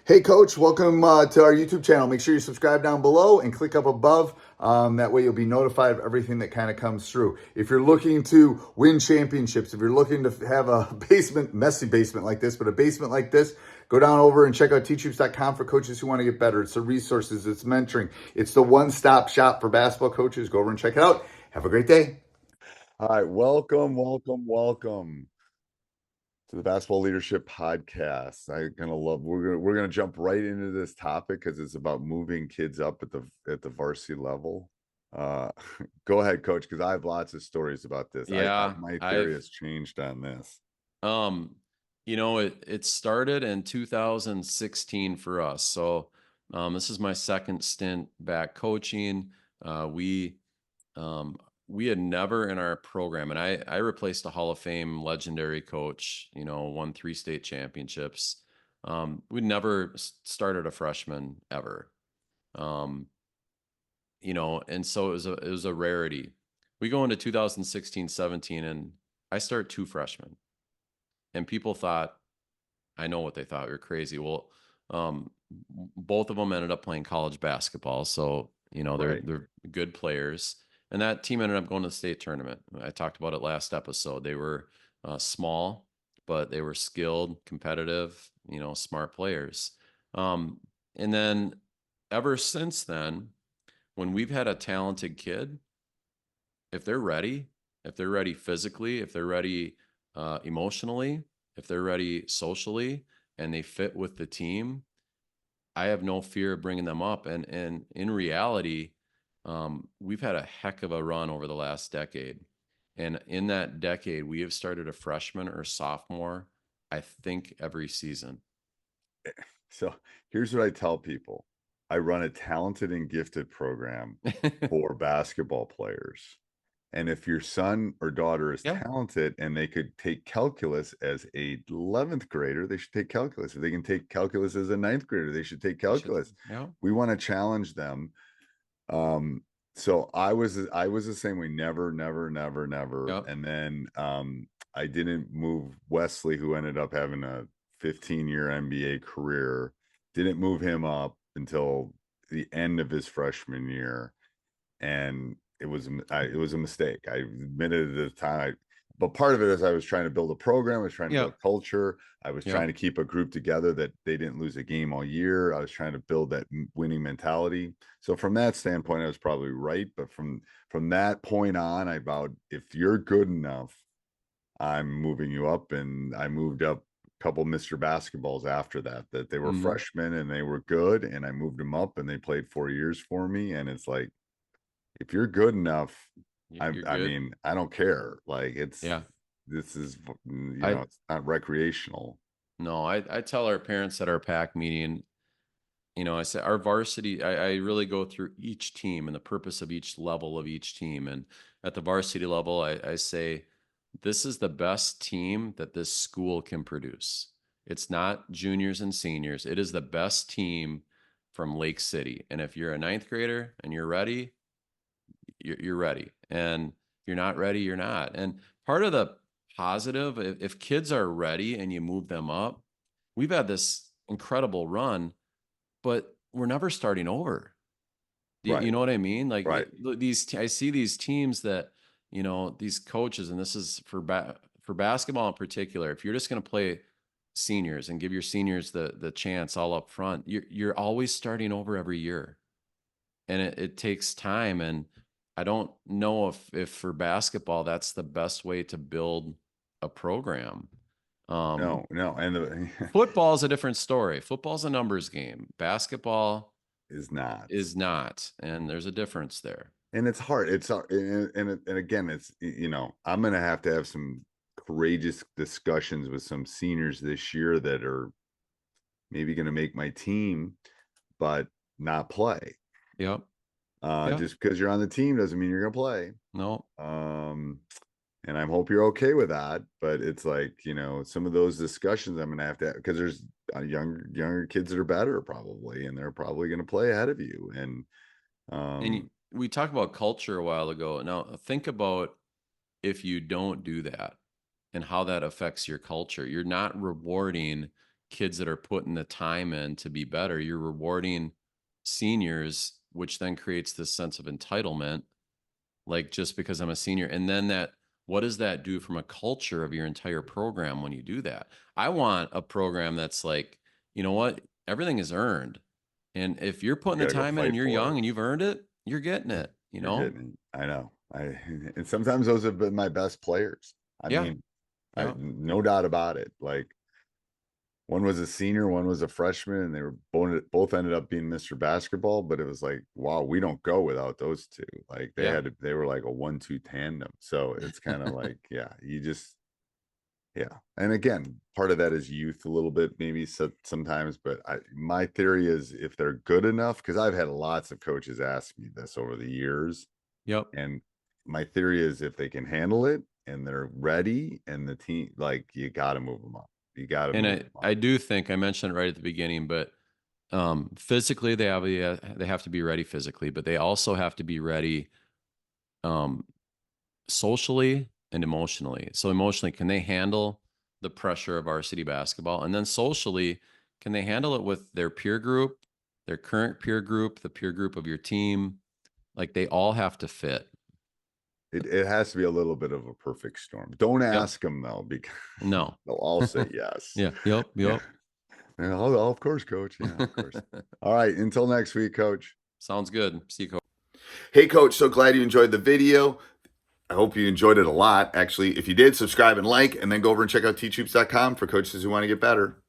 Hey, Coach, welcome to our YouTube channel. Make sure you subscribe down below and click up above. That way you'll be notified of everything that kind of comes through. If you're looking to win championships, if you're looking to have a messy basement like this, but a basement like this, go down over and check out teachhoops.com for coaches who want to get better. It's the resources, it's mentoring, it's the one-stop shop for basketball coaches. Go over and check it out. Have a great day. All right, welcome to the Basketball Leadership Podcast. We're gonna jump right into this topic because it's about moving kids up at the varsity level. Uh, go ahead, Coach, because I have lots of stories about this. Yeah, My theory I've has changed on this. um it started in 2016 for us. So this is my second stint back coaching. We we had never in our program, and I replaced a Hall of Fame legendary coach, won 3 state championships. We'd never started a freshman ever. Um, and so it was a rarity. We go into 2016-17 and I start 2 freshmen. And people thought, I know what they thought, we were crazy. Well, both of them ended up playing college basketball, so they're Right. they're good players, and that team ended up going to the state tournament. I talked about it last episode. They were small, but they were skilled, competitive, smart players. Um, and then ever since then, when we've had a talented kid, if they're ready, physically, if they're ready emotionally, if they're ready socially, and they fit with the team, I have no fear of bringing them up. And in reality, we've had a heck of a run over the last decade. And in that decade, we have started a freshman or sophomore, I think, every season. So here's what I tell people. I run a talented and gifted program for basketball players. And if your son or daughter is Yeah. talented and they could take calculus as a 11th grader, they should take calculus. If they can take calculus as a 9th grader, they should take calculus. Yeah. We want to challenge them. So I was the same way, never. Yep. And then I didn't move Wesley, who ended up having a 15-year NBA career, didn't move him up until the end of his freshman year. And it was a mistake. I admitted it at the time. But part of it is I was trying to build a program. I was trying to build Yep. culture. I was Yep. trying to keep a group together that they didn't lose a game all year. I was trying to build that winning mentality. So from that standpoint, I was probably right. But from that point on, I vowed, if you're good enough, I'm moving you up. And I moved up a couple Mr. Basketballs after that they were Mhm. freshmen and they were good. And I moved them up and they played 4 years for me. And it's like, if you're good enough, You're I good. mean, I don't care. Like Yeah. this is, I it's not recreational. No, I tell our parents at our pack meeting, I say our varsity, I really go through each team and the purpose of each level of each team. And at the varsity level, I say, this is the best team that this school can produce. It's not juniors and seniors. It is the best team from Lake City. And if you're a 9th grader and you're ready, you're ready. And if you're not ready, you're not. And part of the positive, if kids are ready and you move them up, we've had this incredible run, but we're never starting over. You Right. know what I mean? Like Right. I see these teams that, these coaches, and this is for basketball in particular. If you're just going to play seniors and give your seniors the chance all up front, you're always starting over every year, and it takes time. And I don't know if for basketball that's the best way to build a program. No, Um, no. And Football is a different story. Football's a numbers game. Basketball is not. is not, and there's a difference there. And it's hard. It's and again, I'm gonna have to have some courageous discussions with some seniors this year that are maybe gonna make my team, but not play. Yep. Yeah. Just because you're on the team doesn't mean you're gonna play. No. And I hope you're okay with that. But it's like, some of those discussions I'm gonna have to, because there's younger kids that are better probably, and they're probably gonna play ahead of you. And We talked about culture a while ago. Now think about if you don't do that and how that affects your culture. You're not rewarding kids that are putting the time in to be better. You're rewarding seniors, which then creates this sense of entitlement, like just because I'm a senior. And then what does that do from a culture of your entire program when you do that? I want a program that's like, you know what, everything is earned. And if you're putting the Gotta go time in and fight you're for young it. and you've earned it, you're getting it, you You're know? getting it. I know. And sometimes those have been my best players. I Yeah. mean, Yeah. no doubt about it. Like, one was a senior, one was a freshman, and they were both ended up being Mr. Basketball. But it was like, wow, we don't go without those two. Like Yeah. they were like a 1-2 tandem. So it's kind of like, yeah, yeah. And again, part of that is youth a little bit, maybe sometimes. But my theory is if they're good enough, because I've had lots of coaches ask me this over the years, Yep. and my theory is if they can handle it and they're ready, and the team, like, you got to move them up. You got to And move them up. I do think I mentioned it right at the beginning, but physically they have to be ready physically, but they also have to be ready um, socially and emotionally. So emotionally, can they handle the pressure of varsity basketball? And then socially, can they handle it with their peer group, their current peer group, the peer group of your team? Like they all have to fit. It has to be a little bit of a perfect storm. Don't Yep. ask them though, because No. they'll all say yes. Yeah. Yep. Yeah. Yep. Yeah, of course, coach. Yeah, of course. All right. Until next week, coach. Sounds good. See you, Coach. Hey, Coach, so glad you enjoyed the video. I hope you enjoyed it a lot. Actually, if you did, subscribe and like, and then go over and check out teachhoops.com for coaches who want to get better.